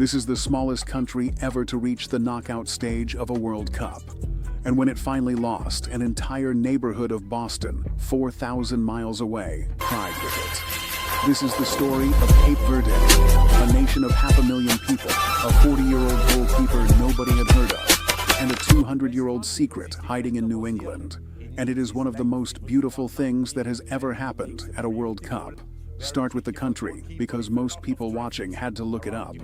This is the smallest country ever to reach the knockout stage of a World Cup. And when it finally lost, an entire neighborhood of Boston, 4,000 miles away, cried with it. This is the story of Cape Verde, a nation of 500,000 people, a 40-year-old goalkeeper nobody had heard of, and a 200-year-old secret hiding in New England. And it is one of the most beautiful things that has ever happened at a World Cup. Start with the country, because most people watching had to look it up.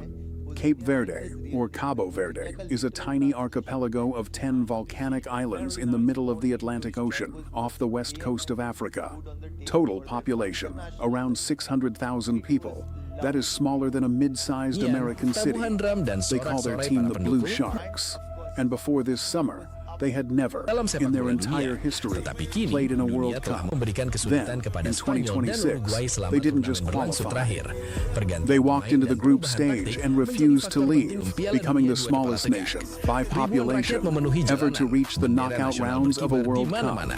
Cape Verde, or Cabo Verde, is a tiny archipelago of 10 volcanic islands in the middle of the Atlantic Ocean, off the west coast of Africa. Total population, around 600,000 people. That is smaller than a mid-sized American city. They call their team the Blue Sharks. And before this summer, they had never, in their entire history, played in a World Cup. Then, in 2026, they didn't just qualify. They walked into the group stage and refused to leave, becoming the smallest nation, by population, ever to reach the knockout rounds of a World Cup.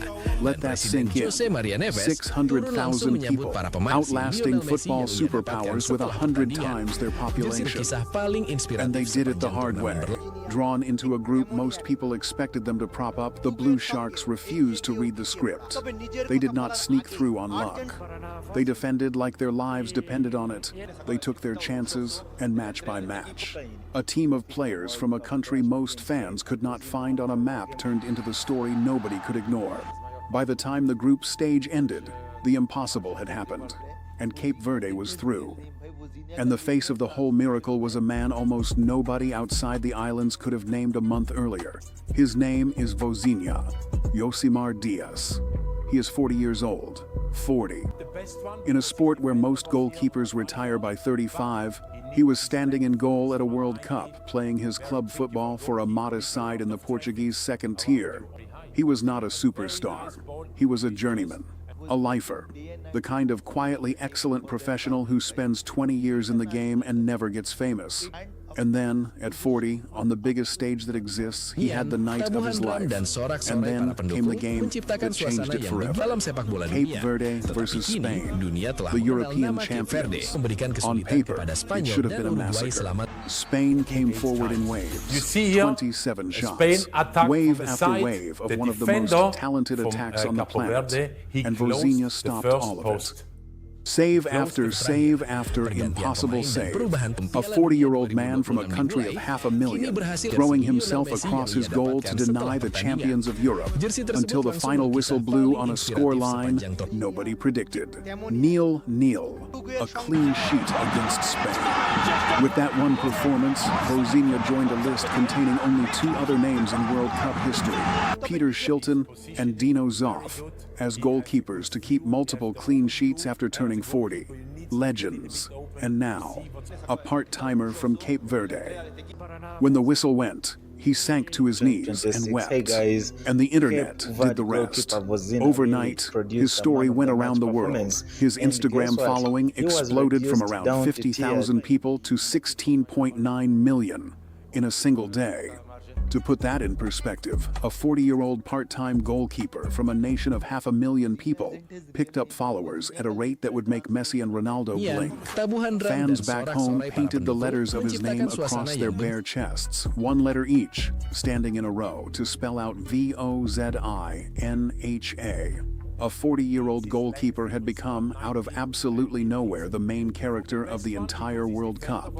Let that sink in. 600,000 people, outlasting football superpowers with 100 times their population. And they did it the hard way. Drawn into a group most people expected them to prop up, the Blue Sharks refused to read the script. They did not sneak through on luck. They defended like their lives depended on it. They took their chances, and match by match. A team of players from a country most fans could not find on a map turned into the story nobody could ignore. By the time the group stage ended, the impossible had happened, and Cape Verde was through. And the face of the whole miracle was a man almost nobody outside the islands could have named a month earlier. His name is Vozinha, Josimar Dias. He is 40 years old. 40. In a sport where most goalkeepers retire by 35, he was standing in goal at a World Cup, playing his club football for a modest side in the Portuguese second tier. He was not a superstar. He was a journeyman. A lifer, the kind of quietly excellent professional who spends 20 years in the game and never gets famous. And then, at 40, on the biggest stage that exists, he had the night of his life. And then came the game that changed it forever. Cape Verde versus Spain, the European champions. On paper, it should have been a massacre. Spain came forward in waves, 27 shots, wave after wave of one of the most talented attacks on the planet, and Vozinha stopped all of it. Save after impossible save. A 40-year-old man from a country of 500,000 throwing himself across his goal to deny the champions of Europe until the final whistle blew on a score line nobody predicted. 0-0, a clean sheet against Spain. With that one performance, Vozinha joined a list containing only 2 other names in World Cup history, Peter Shilton and Dino Zoff, as goalkeepers to keep multiple clean sheets after turning 40. Legends. And now, a part-timer from Cape Verde. When the whistle went, he sank to his knees and wept, and the internet did the rest. Overnight, his story went around the world. His Instagram following exploded from around 50,000 people to 16.9 million in a single day. To put that in perspective, a 40-year-old part-time goalkeeper from a nation of 500,000 people picked up followers at a rate that would make Messi and Ronaldo blink. Fans back home painted the letters of his name across their bare chests, 1 letter each, standing in a row to spell out Vozinha. A 40-year-old goalkeeper had become, out of absolutely nowhere, the main character of the entire World Cup.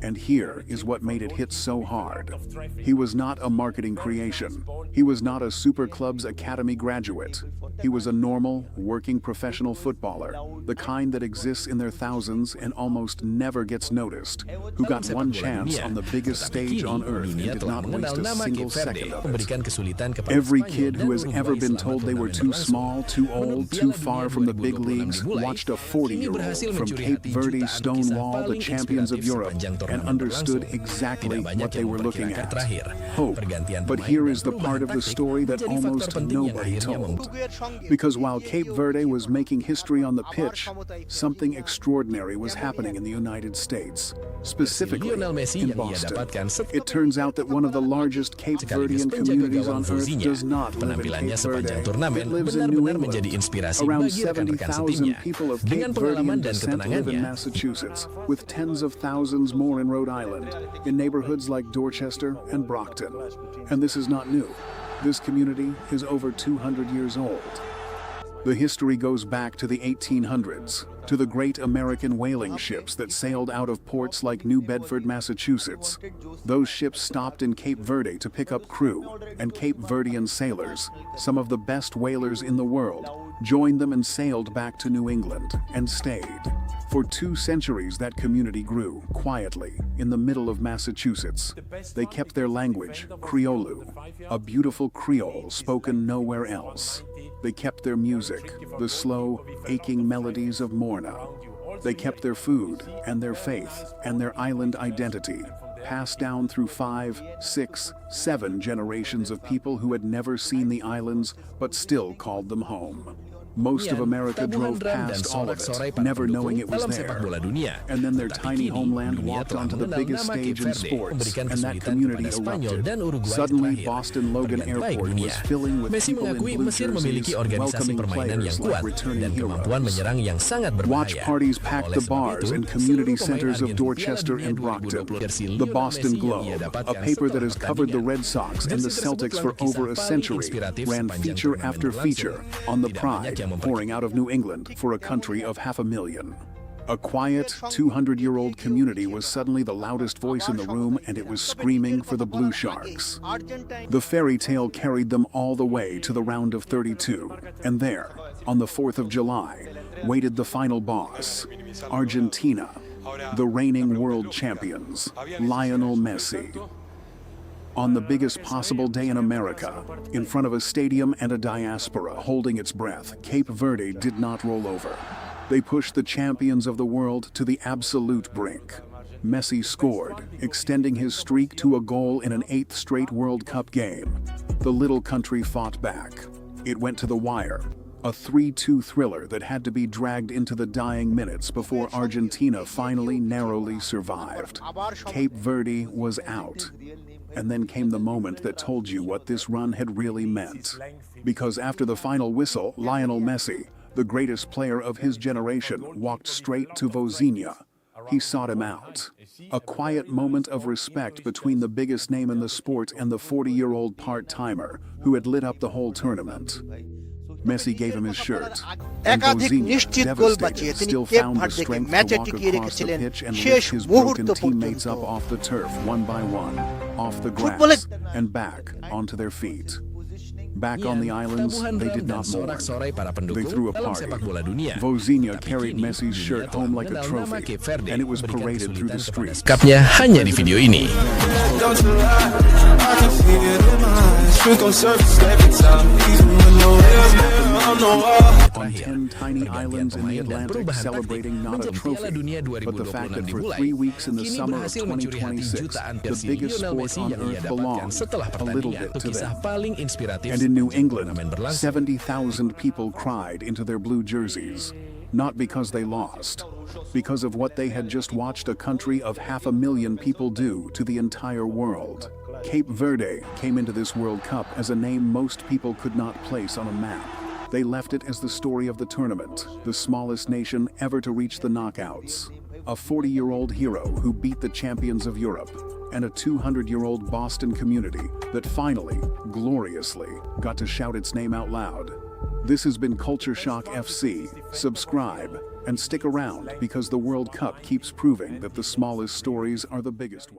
And here is what made it hit so hard. He was not a marketing creation. He was not a super club's academy graduate. He was a normal, working professional footballer, the kind that exists in their thousands and almost never gets noticed, who got one chance on the biggest stage on earth and did not waste a single second of it. Every kid who has ever been told they were too small, too old, too far from the big leagues, watched a 40-year-old from Cape Verde stonewall the champions of Europe and understood exactly what they were looking at. Hope. But here is the part of the story that almost nobody told. Because while Cape Verde was making history on the pitch, something extraordinary was happening in the United States, specifically in Boston. It turns out that one of the largest Cape Verdean communities on earth does not live in Cape Verde. It lives in New England. menjadi inspirasi Around bagi rekan-rekan 70,000 setimnya. people of Dengan Cape Verdean pengalaman dan descent live in ketenangannya, Massachusetts, with tens of thousands more in Rhode Island, in neighborhoods like Dorchester and Brockton. And this is not new. This community is over 200 years old. The history goes back to the 1800s, to the great American whaling ships that sailed out of ports like New Bedford, Massachusetts. Those ships stopped in Cape Verde to pick up crew, and Cape Verdean sailors, some of the best whalers in the world, joined them and sailed back to New England and stayed. For 2 centuries that community grew, quietly, in the middle of Massachusetts. They kept their language, Kriolu, a beautiful Creole spoken nowhere else. They kept their music, the slow, aching melodies of morna. They kept their food, and their faith, and their island identity, passed down through 5, 6, 7 generations of people who had never seen the islands, but still called them home. Most of America drove past all of it, never knowing it was there. And then their tiny homeland walked onto the biggest stage in sports, and that community erupted. Suddenly, Boston Logan Airport was filling with Messi people in mengakui blue Mesir memiliki jerseys, organisasi welcoming permainan yang players kuat like returning dan kemampuan heroes. menyerang yang sangat berbahaya. Watch parties packed the bars and community centers of Dorchester and Brockton. The Boston Globe, a paper that has covered the Red Sox and the Celtics for over a century, ran feature after feature on the pride pouring out of New England for a country of 500,000. A quiet, 200-year-old community was suddenly the loudest voice in the room, and it was screaming for the Blue Sharks. The Fairytale carried them all the way to the round of 32, and there, on the 4th of July, waited the final boss, Argentina, the reigning world champions, Lionel Messi. On the biggest possible day in America, in front of a stadium and a diaspora holding its breath, Cape Verde did not roll over. They pushed the champions of the world to the absolute brink. Messi scored, extending his streak to a goal in an 8th straight World Cup game. The little country fought back. It went to the wire, a 3-2 thriller that had to be dragged into the dying minutes before Argentina finally narrowly survived. Cape Verde was out. And then came the moment that told you what this run had really meant. Because after the final whistle, Lionel Messi, the greatest player of his generation, walked straight to Vozinha. He sought him out. A quiet moment of respect between the biggest name in the sport and the 40-year-old part-timer who had lit up the whole tournament. Messi gave him his shirt, and Vozinha, devastated, still found the strength to walk across the pitch and lift his broken teammates up off the turf one by one, off the grass, and back onto their feet. Back on the islands, they did not mourn. They threw a party. Vozinha carried Messi's shirt home like a trophy, and it was paraded through the streets. Lengkapnya hanya di video ini. On 10 tiny islands in the Atlantic, celebrating not a trophy, but the fact that for 3 weeks in the summer of 2026, the biggest sport on earth belongs a little bit to them. And in New England, 70,000 people cried into their blue jerseys, not because they lost, because of what they had just watched a country of 500,000 people do to the entire world. Cape Verde came into this World Cup as a name most people could not place on a map. They left it as the story of the tournament, the smallest nation ever to reach the knockouts. A 40-year-old hero who beat the champions of Europe, and a 200-year-old Boston community that finally, gloriously, got to shout its name out loud. This has been Culture Shock FC. Subscribe and stick around because the World Cup keeps proving that the smallest stories are the biggest ones.